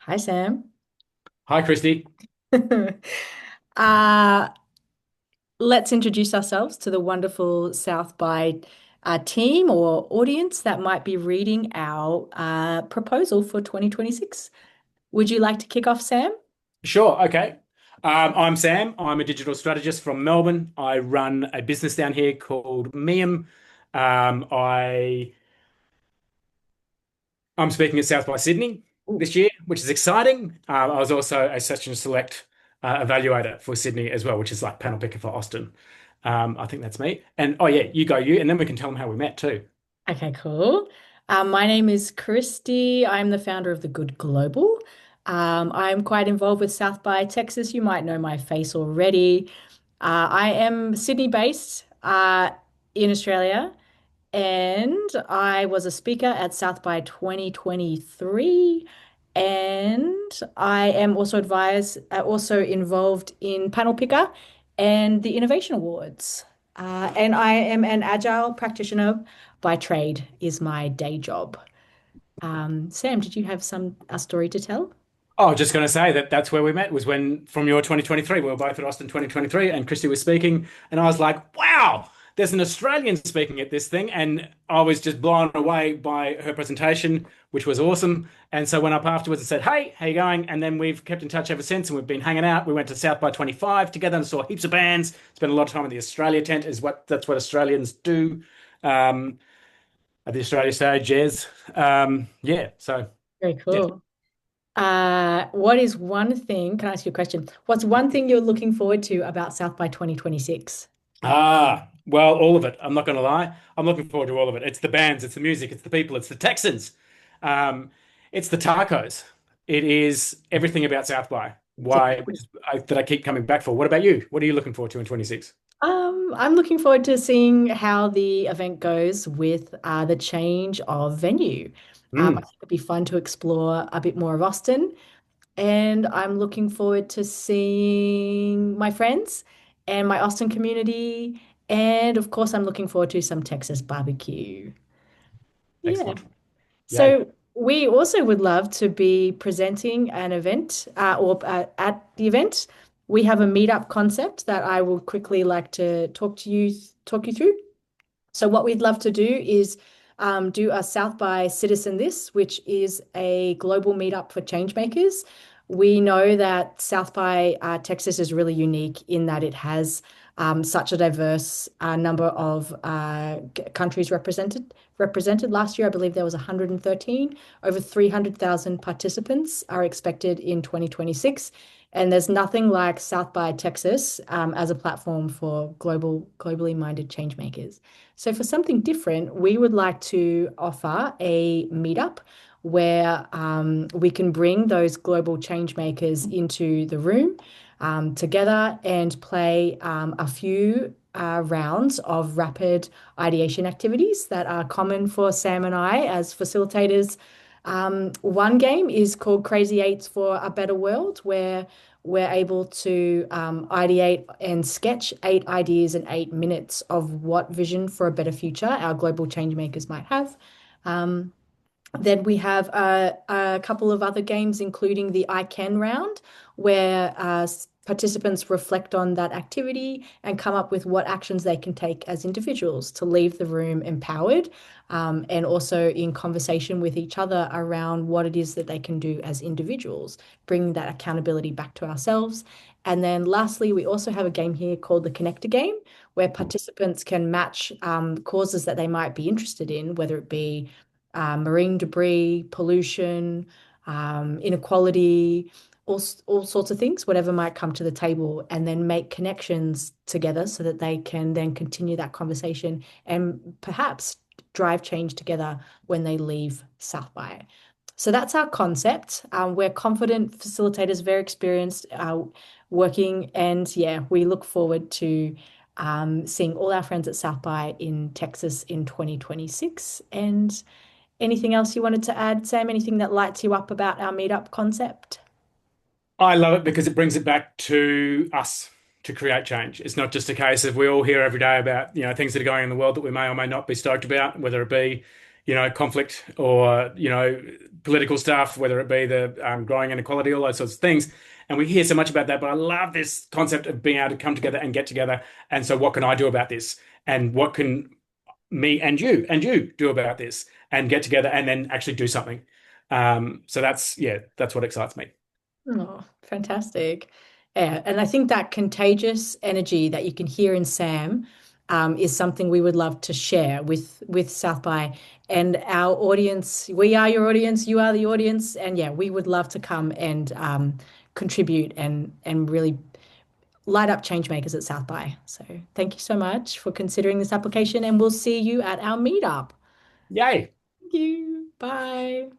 Hi, Sam. Hi, Kristy. Uh, let's introduce ourselves to the wonderful South by team or audience that might be reading our proposal for 2026. Would you like to kick off, Sam? Sure, okay. I'm Sam. I'm a digital strategist from Melbourne. I run a business down here called Meeum. I'm speaking at South by Sydney Ooh, this year, which is exciting. I was also a Session Select Evaluator for Sydney as well, which is like panel picker for Austin. I think that's me. And oh yeah, you go you, and then we can tell them how we met too. okay, cool. My name is Kristy. I'm the founder of The Good Global. I'm quite involved with South by Texas. You might know my face already. I am Sydney based in Australia. And I was a speaker at South by 2023. And I am also involved in Panel Picker and the Innovation Awards. And I am an agile practitioner by trade, is my day job. Sam, did you have a story to tell? Oh, just going to say that that's where we met was when from your 2023. We were both at Austin 2023 and Christy was speaking. And I was like, wow, there's an Australian speaking at this thing. And I was just blown away by her presentation, which was awesome. And so went up afterwards and said, hey, how you going? And then we've kept in touch ever since and we've been hanging out. We went to South by 25 together and saw heaps of bands. Spent a lot of time at the Australia tent is that's what Australians do. Um, at the Australia stage, jazz. Yeah, so Very yeah. cool. What is one thing? Can I ask you a question? What's one thing you're looking forward to about South by 2026? Well, all of it. I'm not going to lie. I'm looking forward to all of it. It's the bands, it's the music, it's the people, it's the Texans, um, it's the tacos. It is everything about South by. Why, that I keep coming back for. What about you? What are you looking forward to in 26? I'm looking forward to seeing how the event goes with the change of venue. I Mm, think it'd be fun to explore a bit more of Austin, and I'm looking forward to seeing my friends and my Austin community, and of course, I'm looking forward to some Texas barbecue. Yeah. excellent. Yay. So we also would love to be presenting an event or at the event. We have a meetup concept that I will quickly like to talk you through. So what we'd love to do is do a South by Citizen This, which is a global meetup for change makers. We know that South by Texas is really unique in that it has such a diverse number of countries represented. Last year, I believe there was 113. Over 300,000 participants are expected in 2026. And there's nothing like South by Texas as a platform for globally minded change makers. So for something different, we would like to offer a meetup where we can bring those global change makers into the room together and play a few rounds of rapid ideation activities that are common for Sam and I as facilitators. One game is called Crazy Eights for a Better World, where we're able to ideate and sketch 8 ideas in 8 minutes of what vision for a better future our global change makers might have. Um, then we have a couple of other games, including the I Can round, where participants reflect on that activity and come up with what actions they can take as individuals to leave the room empowered, and also in conversation with each other around what it is that they can do as individuals, bringing that accountability back to ourselves. And then lastly, we also have a game here called the Connector Game, where participants can match causes that they might be interested in, whether it be marine debris, pollution, inequality, all sorts of things, whatever might come to the table, and then make connections together so that they can then continue that conversation and perhaps drive change together when they leave South by. So that's our concept. We're confident facilitators, very experienced working, and yeah, we look forward to seeing all our friends at South by in Texas in 2026. And anything else you wanted to add, Sam? Anything that lights you up about our meetup concept? I love it because it brings it back to us to create change. It's not just a case of we all hear every day about, things that are going on in the world that we may or may not be stoked about, whether it be, conflict or, political stuff, whether it be the growing inequality, all those sorts of things. And we hear so much about that, but I love this concept of being able to come together and get together. And so what can I do about this? And what can me and you do about this and get together and then actually do something? So that's what excites me. Oh, fantastic. Yeah, and I think that contagious energy that you can hear in Sam is something we would love to share with South by and our audience. We are your audience, you are the audience, and yeah, we would love to come and contribute and really light up change makers at South by. So thank you so much for considering this application, and we'll see you at our meetup. Yay. Thank you. Bye.